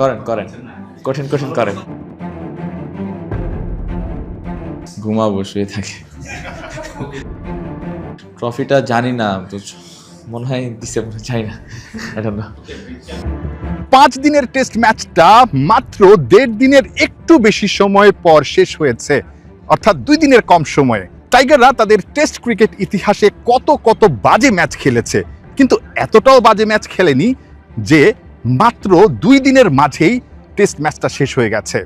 করেন করেন, কঠিন কঠিন করেন। ঘুমাবো, শুয়ে থাকে। ট্রফিটা জানি না তো, মনে হয় দিছে, মনে চাই না। I don't know. 5 দিনের টেস্ট ম্যাচটা মাত্র 1.5 দিনের একটু বেশি সময় পর শেষ হয়েছে, অর্থাৎ 2 দিনের কম সময়ে। টাইগাররা তাদের টেস্ট ক্রিকেট ইতিহাসে কত কত বাজে ম্যাচ খেলেছে, কিন্তু এতটাও বাজে ম্যাচ খেলেনি যে মাত্র 2 দিনের মাঝেই টেস্ট ম্যাচটা শেষ হয়ে গেছে।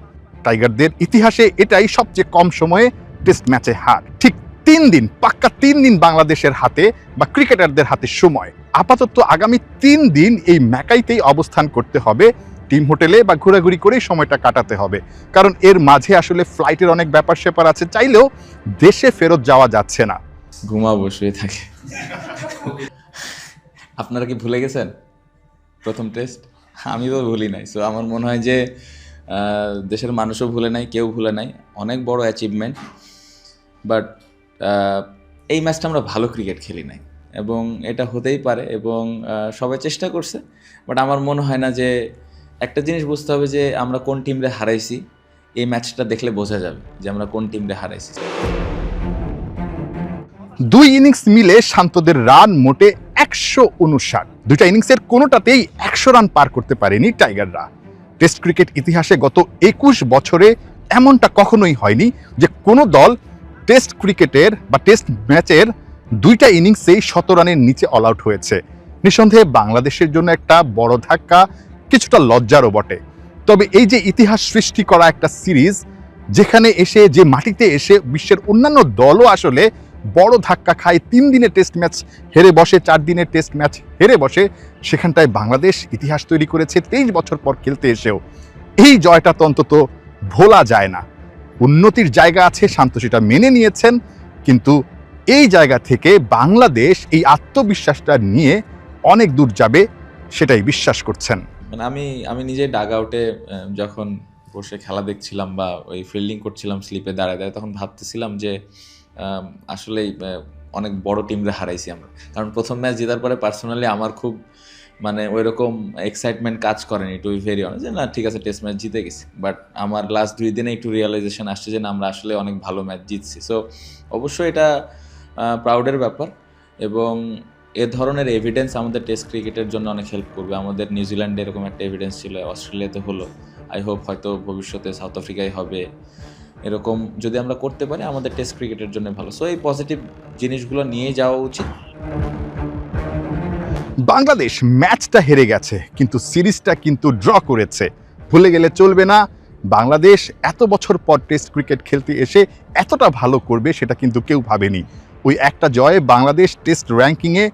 টাইগারদের ইতিহাসে এটাই সবচেয়ে কম সময়ে টেস্ট ম্যাচে হার। ঠিক 3 দিন, পাক্কা 3 দিন বাংলাদেশের হাতে বা ক্রিকেটারদের হাতে সময়। আপাতত আগামী 3 দিন এই ম্যাকাইতেই অবস্থান করতে হবে, টিম হোটেলে বা ঘোরাঘুরি করেই সময়টা কাটাতে হবে, কারণ এর মাঝে আসলে ফ্লাইটের অনেক ব্যাপার স্যাপার আছে, চাইলেও দেশে ফেরত যাওয়া যাচ্ছে না। ঘুমাবো, শুয়ে থাকে। আপনারা কি ভুলে গেছেন প্রথম টেস্ট? আমি তো ভুলি নাই। সো আমার মনে হয় যে দেশের মানুষও ভুলে নাই, কেউ ভুলে নাই। অনেক বড় অ্যাচিভমেন্ট, বাট এই ম্যাচটা আমরা ভালো ক্রিকেট খেলি নাই, এবং এটা হতেই পারে, এবং সবাই চেষ্টা করছে, বাট আমার মনে হয় না যে, একটা জিনিস বুঝতে হবে যে আমরা কোন টিমরে হারাইছি। এই ম্যাচটা দেখলে বোঝা যাবে যে আমরা কোন টিমরে হারাইছি। 2 ইনিংস মিলে শান্তদের রান মোটে 159। 2টা ইনিংসের কোনোটাতেই 100 রান পার করতে পারেনি টাইগাররা। টেস্ট ক্রিকেট ইতিহাসে গত 21 বছরে এমনটা কখনোই হয়নি যে কোনো দল টেস্ট ক্রিকেটের বা টেস্ট ম্যাচের 2টা ইনিংসেই 100 রানের নিচে অল আউট হয়েছে। নিঃসন্দেহে বাংলাদেশের জন্য একটা বড় ধাক্কা, কিছুটা লজ্জারও বটে। তবে এই যে ইতিহাস সৃষ্টি করা একটা সিরিজ, যেখানে এসে, যে মাটিতে এসে বিশ্বের অন্যান্য দলও আসলে বড় ধাক্কা খায়, 3 দিনের টেস্ট ম্যাচ হেরে বসে, 4 দিনের টেস্ট ম্যাচ হেরে বসে, সেখানটায় বাংলাদেশ ইতিহাস তৈরি করেছে 23 বছর পর খেলতে এসেও। এই জয়টা তো অন্তত ভোলা যায় না। উন্নতির জায়গা আছে, শান্ত সেটা মেনে নিয়েছেন, কিন্তু এই জায়গা থেকে বাংলাদেশ এই আত্মবিশ্বাসটা নিয়ে অনেক দূর যাবে, সেটাই বিশ্বাস করছেন। মানে আমি নিজে ডাগ আউটে যখন বসে খেলা দেখছিলাম বা ওই ফিল্ডিং করছিলাম স্লিপে দাঁড়ায় দাঁড়ায়, তখন ভাবতেছিলাম যে আসলেই অনেক বড় টিমরে হারাইছি আমরা। কারণ প্রথম ম্যাচ জেতার পরে পার্সোনালি আমার খুব মানে ওই রকম এক্সাইটমেন্ট কাজ করেনি, টু বি ভেরি অনেস্ট, যে না ঠিক আছে টেস্ট ম্যাচ জিতে গেছি। বাট আমার লাস্ট 2 দিনে একটু রিয়েলাইজেশন আসছে যে না, আমরা আসলে অনেক ভালো ম্যাচ জিতছি। সো অবশ্যই এটা প্রাউডের ব্যাপার, এবং এ ধরনের এভিডেন্স আমাদের টেস্ট ক্রিকেটের জন্য অনেক হেল্প করবে। আমাদের নিউজিল্যান্ডে এরকম একটা এভিডেন্স ছিল, অস্ট্রেলিয়াতে হলো, আই হোপ হয়তো ভবিষ্যতে সাউথ আফ্রিকায় হবে। এরকম যদি আমরা করতে পারি আমাদের টেস্ট ক্রিকেটের জন্য ভালো। সো এই পজিটিভ জিনিসগুলো নিয়ে যাওয়া উচিত। বাংলাদেশ ম্যাচটা হেরে গেছে, কিন্তু সিরিজটা কিন্তু ড্র করেছে। ভুলে গেলে চলবে না, বাংলাদেশ এত বছর পর টেস্ট ক্রিকেট খেলতে এসে এতটা ভালো করবে সেটা কিন্তু কেউ ভাবেনি। ওই একটা জয়ে বাংলাদেশ টেস্ট র্যাঙ্কিংয়ে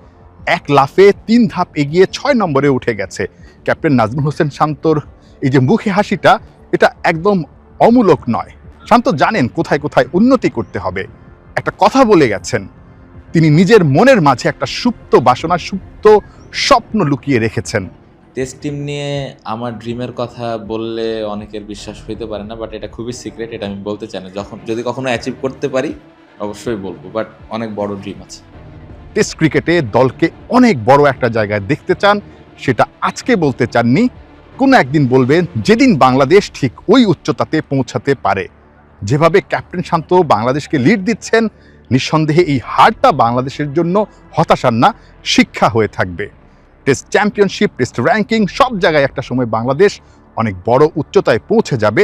1 লাফে 3 ধাপ এগিয়ে 6 নম্বরে উঠে গেছে। ক্যাপ্টেন নাজমুল হোসেন শান্তর এই যে মুখে হাসিটা, এটা একদম অমূলক নয়। শান্ত জানেন কোথায় কোথায় উন্নতি করতে হবে। একটা কথা বলে গেছেন, তিনি নিজের মনের মাঝে একটা সুপ্ত বাসনা, সুপ্ত স্বপ্ন লুকিয়ে রেখেছেন। টেস্ট টিম নিয়ে আমার ড্রিমের কথা বললে অনেকের বিশ্বাস হইতে পারে না, বাট এটা খুবই সিক্রেট, এটা আমি বলতে চাই না। যদি কখনো অ্যাচিভ করতে পারি অবশ্যই বলবো, বাট অনেক বড় ড্রিম আছে। টেস্ট ক্রিকেটে দলকে অনেক বড় একটা জায়গায় দেখতে চান, সেটা আজকে বলতে চাননি, কোনো একদিন বলবেন, যেদিন বাংলাদেশ ঠিক ওই উচ্চতাতে পৌঁছাতে পারে। যেভাবে ক্যাপ্টেন শান্ত বাংলাদেশকে লিড দিচ্ছেন, নিঃসন্দেহে এই হারটা বাংলাদেশের জন্য হতাশার না, শিক্ষা হয়ে থাকবে। টেস্ট চ্যাম্পিয়নশিপ, টেস্ট র্যাঙ্কিং, সব জায়গায় একটা সময় বাংলাদেশ অনেক বড় উচ্চতায় পৌঁছে যাবে।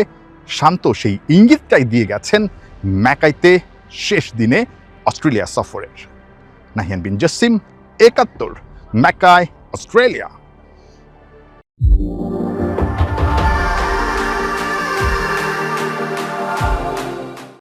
শান্ত সেই ইঙ্গিতটাই দিয়ে গেছেন ম্যাকাইতে শেষ দিনে অস্ট্রেলিয়া সফরের। নাহিয়ান বিন জসিম, 71, ম্যাকাই, অস্ট্রেলিয়া।